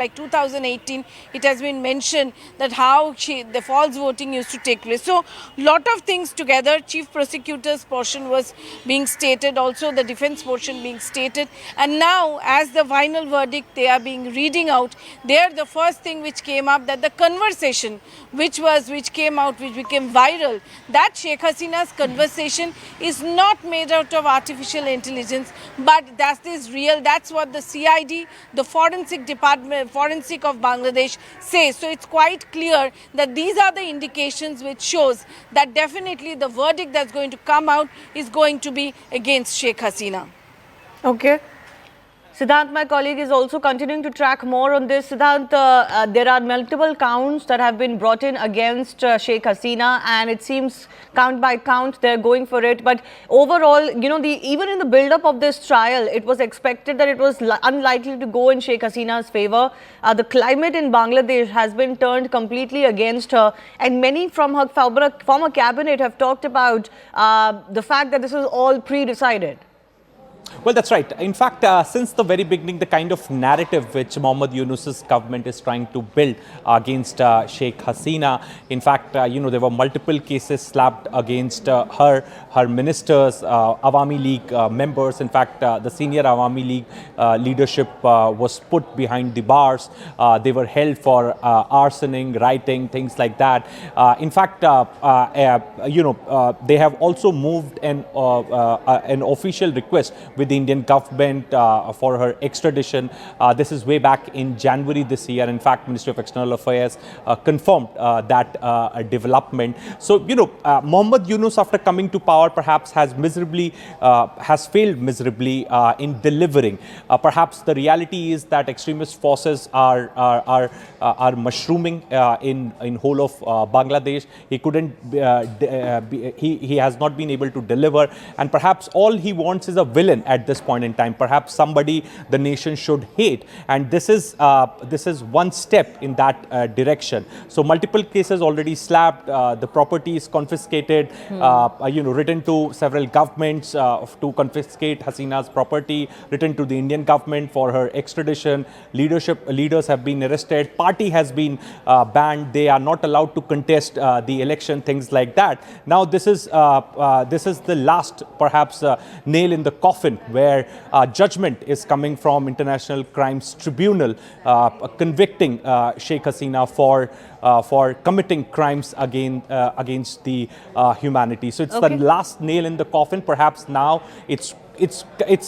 like 2018, it has been mentioned that how the false voting used to take place. So, lot of things together. Chief prosecutor's portion was being stated, also the defense portion being stated, and now, as the final verdict, they are being reading out. There, the first thing which came up, that the conversation which came out, which became viral, that Sheikh Hasina's conversation is not made out of artificial intelligence, but that is real. That's what the CID, the forensic department, forensic of Bangladesh says. So it's quite clear that these are the indications which shows that definitely the verdict that's going to come out is going to be against Sheikh Hasina. Okay. Siddhant, my colleague, is also continuing to track more on this. Siddhant, there are multiple counts that have been brought in against Sheikh Hasina, and it seems count by count they're going for it. But overall, you know, even in the build-up of this trial, it was expected that it was unlikely to go in Sheikh Hasina's favor. The climate in Bangladesh has been turned completely against her, and many from her former cabinet have talked about the fact that this is all pre-decided. Well, that's right. In fact, since the very beginning, the kind of narrative which Mohammad Yunus's government is trying to build against Sheikh Hasina, in fact, there were multiple cases slapped against her ministers, Awami League members. In fact, the senior Awami League leadership was put behind the bars. They were held for arsoning, rioting, things like that. In fact, they have also moved an official request with the Indian government for her extradition. This is way back in January this year. In fact, Ministry of External Affairs confirmed that development. So, Mohammad Yunus, after coming to power, perhaps has failed miserably in delivering. Perhaps the reality is that extremist forces are mushrooming in whole of Bangladesh. He couldn't, he has not been able to deliver, and perhaps all he wants is a villain at this point in time, perhaps somebody the nation should hate, and this is one step in that direction. So multiple cases already slapped, the property is confiscated, written to several governments to confiscate Hasina's property, written to the Indian government for her extradition. Leaders have been arrested, party has been banned, they are not allowed to contest the election, things like that. Now this is the last, perhaps, nail in the coffin, where judgment is coming from International Crimes Tribunal convicting Sheikh Hasina for committing crimes against the humanity. So it's the last nail in the coffin. Perhaps now it's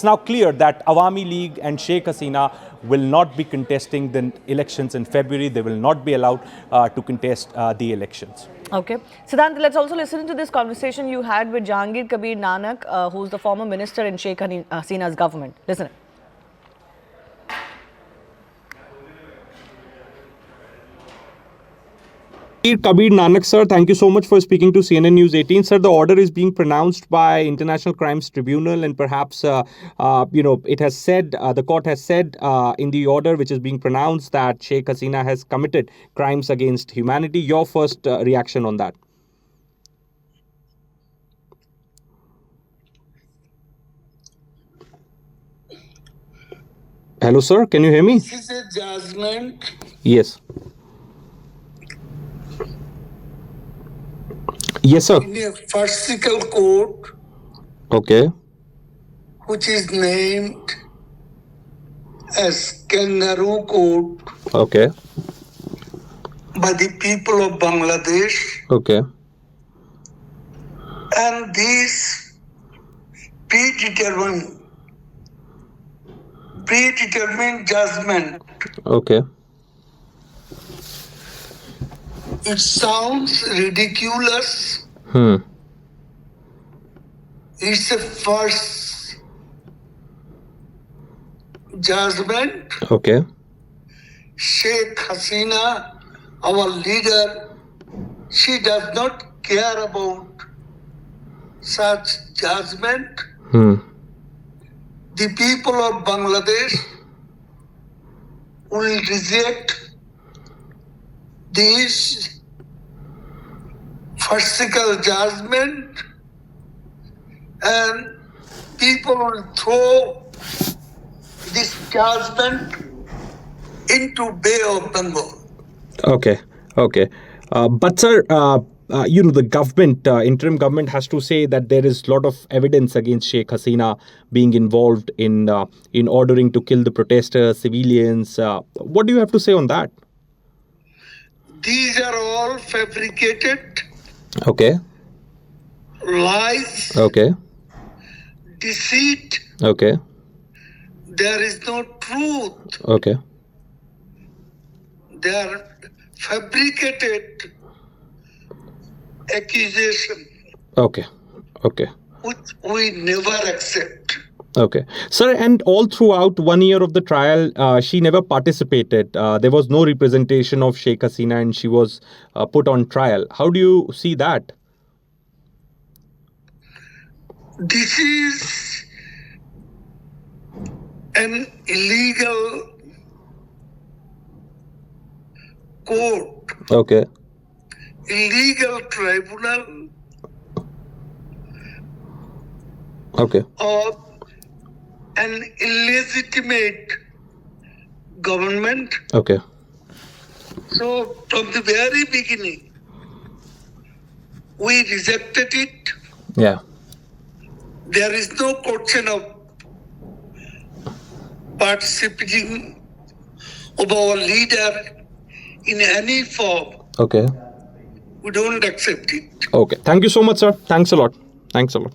now clear that Awami League and Sheikh Hasina will not be contesting the elections in February. They will not be allowed to contest the elections. Okay. Siddhant, let's also listen to this conversation you had with Jahangir Kabir Nanak, who's the former minister in Sheikh Hasina's government. Listen. Kabir Nanak, sir, thank you so much for speaking to CNN News 18. Sir, the order is being pronounced by International Crimes Tribunal, and perhaps, it has said, the court has said in the order which is being pronounced that Sheikh Hasina has committed crimes against humanity. Your first reaction on that? Hello, sir. Can you hear me? This is a judgment. Yes. Yes, sir. In a farcical court. Okay. Which is named as Kangaroo Court. Okay. By the people of Bangladesh. Okay. And this predetermined judgment. Okay. It sounds ridiculous. It's a first judgment. Okay. Sheikh Hasina, our leader, she does not care about such judgment. The people of Bangladesh will reject this farcical judgment, and people will throw this judgment into Bay of Bengal. Okay, okay. But sir, the government, interim government has to say that there is a lot of evidence against Sheikh Hasina being involved in ordering to kill the protesters, civilians. What do you have to say on that? These are all fabricated Okay, lies, okay, deceit. okay, There is no truth. okay, They are fabricated accusation, okay, okay. which we never accept. Okay, sir, and all throughout 1 year of the trial, she never participated. There was no representation of Sheikh Hasina, and she was put on trial. How do you see that? This is an illegal court, Okay, illegal tribunal, okay, or an illegitimate government. okay, So from the very beginning, we rejected it. yeah, There is no question of participating of our leader in any form. okay, We don't accept it. okay. Thank you so much, sir. Thanks a lot. Thanks a lot.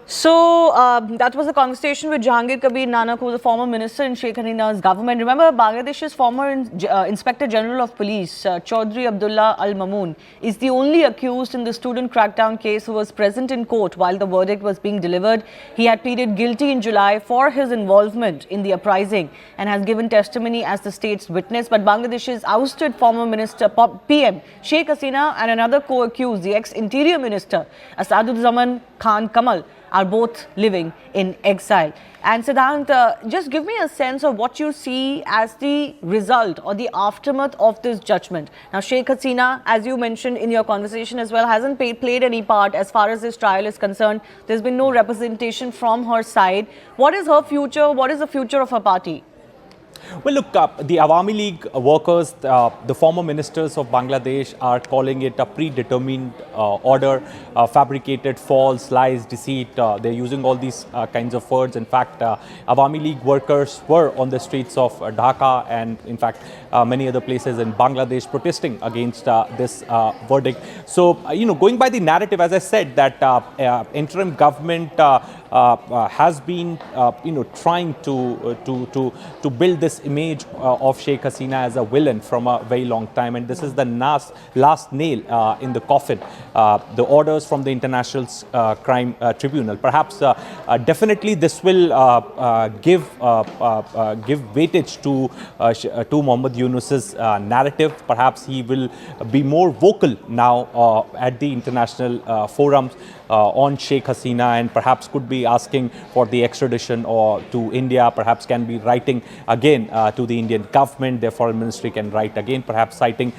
So that was a conversation with Jahangir Kabir Nanak, who was a former minister in Sheikh Hasina's government. Remember, Bangladesh's former Inspector General of Police, Chaudhry Abdullah Al Mamoon, is the only accused in the student crackdown case who was present in court while the verdict was being delivered. He had pleaded guilty in July for his involvement in the uprising and has given testimony as the state's witness. But Bangladesh's ousted former minister, PM Sheikh Hasina, and another co-accused, the ex-interior minister Asaduzzamon Khan Kamal, are both living in exile. And Siddhant, just give me a sense of what you see as the result or the aftermath of this judgment. Now, Sheikh Hasina, as you mentioned in your conversation as well, hasn't played any part as far as this trial is concerned. There's been no representation from her side. What is her future? What is the future of her party? Well, look, the Awami League workers, the former ministers of Bangladesh are calling it a predetermined order, fabricated, false, lies, deceit. They're using all these kinds of words. In fact, Awami League workers were on the streets of Dhaka and, in fact, many other places in Bangladesh protesting against this verdict. So, going by the narrative, as I said, that interim government has been, trying to build this image of Sheikh Hasina as a villain from a very long time, and this is the last nail in the coffin. The orders from the International Crime Tribunal. Perhaps, definitely, this will give weightage to Muhammad Yunus's narrative. Perhaps he will be more vocal now at the international forums on Sheikh Hasina, and perhaps could be asking for the extradition or to India. Perhaps can be writing again to the Indian government. Their foreign ministry can write again, perhaps citing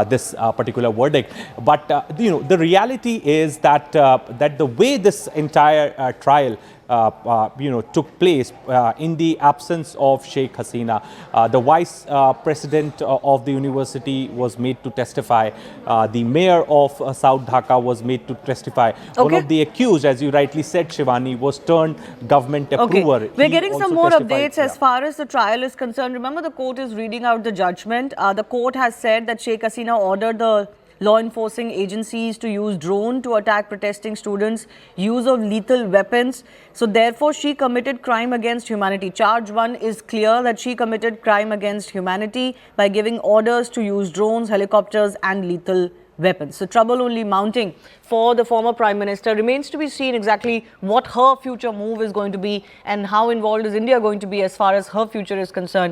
this particular verdict. But the reality is that the way this entire trial took place in the absence of Sheikh Hasina. The vice president of the university was made to testify. The mayor of South Dhaka was made to testify. Okay. One of the accused, as you rightly said, Shivani, was turned government approver. Okay. We're getting some more updates as far as the trial is concerned. Remember, the court is reading out the judgment. The court has said that Sheikh Hasina ordered the law enforcing agencies to use drone to attack protesting students, use of lethal weapons. So therefore, she committed crime against humanity. Charge 1 is clear that she committed crime against humanity by giving orders to use drones, helicopters and lethal weapons. So trouble only mounting for the former Prime Minister. Remains to be seen exactly what her future move is going to be and how involved is India going to be as far as her future is concerned.